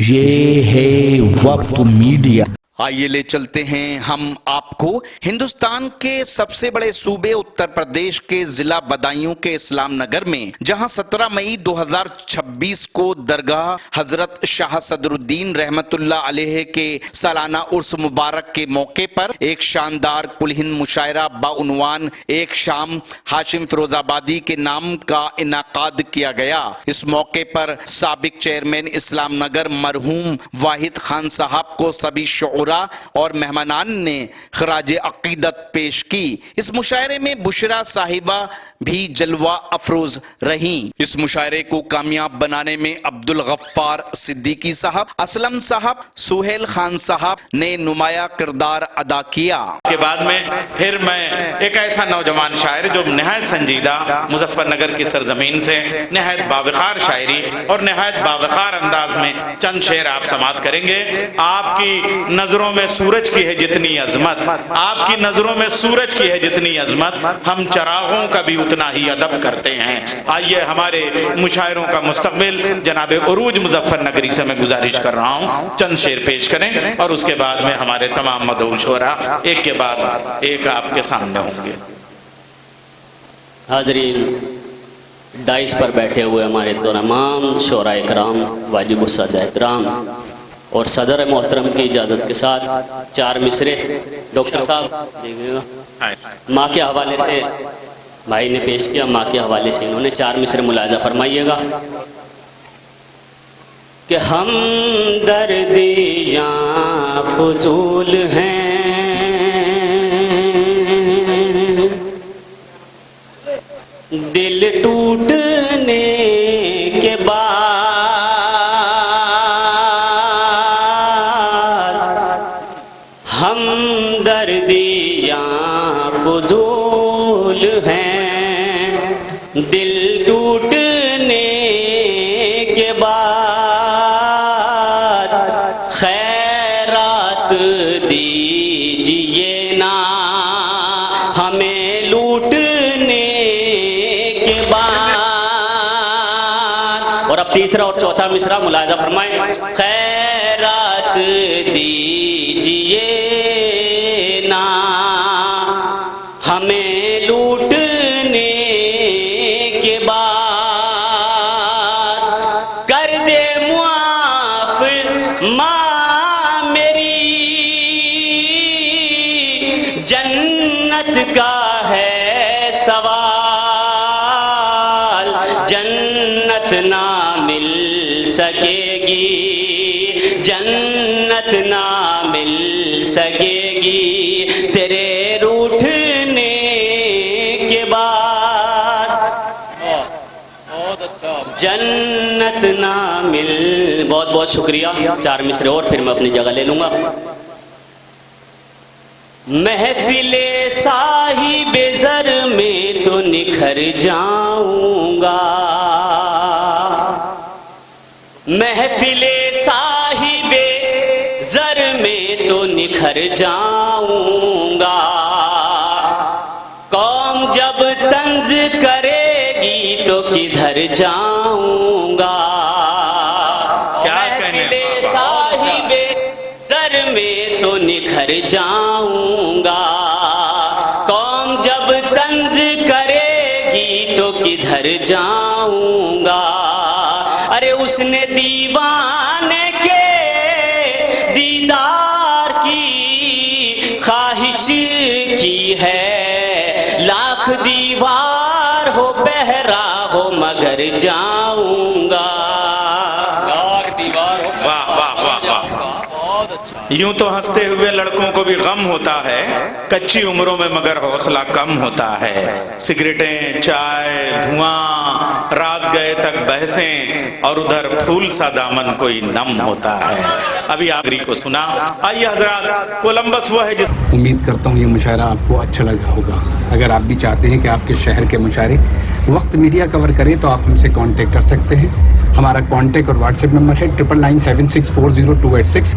ये है वक्त मीडिया। आइए ले चलते हैं हम आपको हिंदुस्तान के सबसे बड़े सूबे उत्तर प्रदेश के जिला बदायूं के इस्लाम नगर में, जहां 17 मई 2026 को दरगाह हजरत शाह सदरुद्दीन रहमतुल्लाह अलैह के सालाना उर्स मुबारक के मौके पर एक शानदार कुल-हिंद मुशायरा बाउनवान एक शाम हाशिम फिरोजाबादी के नाम का इनाकाद किया गया। इस मौके पर साबिक चेयरमैन इस्लाम नगर मरहूम वाहिद खान साहब को सभी शुरा और मेहमानान ने खराज अकीदत पेश की। इस मुशायरे में बुशरा साहिबा भी जलवा अफरोज रहीं। इस मुशायरे को कामयाब बनाने में अब्दुल गफ्फार सिद्दीकी साहब, असलम साहब, सुहेल खान साहब ने नुमाया किरदार अदा किया। के बाद में फिर मैं एक ऐसा नौजवान शायर जो नहायत संजीदा मुजफ्फरनगर की सरजमीन से नहायत बावखार शायरी और नहायत बावखार अंदाज में चंद शेर आप समात करेंगे। आपकी नजरों में सूरज की है जितनी अजमत, आपकी नजरों में सूरज की है जितनी अजमत, हम चरागों का भी उतना ही अदब करते हैं। आइए हमारे मुशायरों का मुस्तकबिल जनाब उरूज मुजफ्फरनगरी से मैं गुजारिश कर रहा हूँ चंद शेर पेश करें और उसके बाद में हमारे तमाम मदऊ शोरा एक के बाद एक आपके सामने होंगे। हाजरीन, डाइस पर बैठे हुए हमारे तमाम शोरा इकराम, वाजिब उस्सद एहतराम और सदर मोहतरम की इजाज़त के साथ चार मिसरे डॉक्टर साहब देखिएगा, माँ के हवाले से भाई ने पेश किया, माँ के हवाले से इन्होंने चार मिसरे मुलाजा फरमाइएगा कि हम दर्दियाँ फजूल हैं, दिल टूटने के बाद हम दर्दियाँ फजूल हैं, दिल टूटने के बाद खैरात दीजिए ना हमें लूटने के बाद। और अब तीसरा और चौथा मिसरा मुलाजा फरमाएं। खैरात दीजिए ना हमें लूटने के बाद, कर दे मुआफ माँ मेरी, जन्नत का है सवाल, जन्नत ना मिल सकेगी, जन्नत ना मिल सकेगी तेरे रूठने के बाद, जन्नत ना मिल। बहुत बहुत शुक्रिया। चार मिसरे और फिर मैं अपनी जगह ले लूंगा। महफिले साहिबे ज़र में तो निखर जाऊंगा, महफिले साहिबे ज़र में तो निखर जाऊंगा, कौम जब तंज करेगी तो किधर जाऊंगा। महफिले साहिबे ज़र में तो निखर जाऊंगा, कौम जब तंज करेगी तो किधर जाऊंगा। अरे उसने दीवाने के दीदार की ख्वाहिश की है, लाख दीवार हो बहरा हो मगर जाऊंगा। लाख दीवार हो, वाह वाह वाह वाह। यूं तो हंसते हुए लड़कों को भी गम होता है, कच्ची उम्रों में मगर हौसला कम होता है। सिगरेटें, चाय, धुआं, रात गए तक बहसें और उधर फूल सा दामन कोई नम होता है। अभी आखिरी को सुना। आइए हजरात, कोलंबस वो है जिस उम्मीद करता हूँ ये मुशायरा आपको अच्छा लगा होगा। अगर आप भी चाहते हैं कि आपके शहर के मुशायरे वक्त मीडिया कवर करें तो आप हमसे कांटेक्ट कर सकते हैं। हमारा कांटेक्ट और व्हाट्सएप नंबर है 9997640286।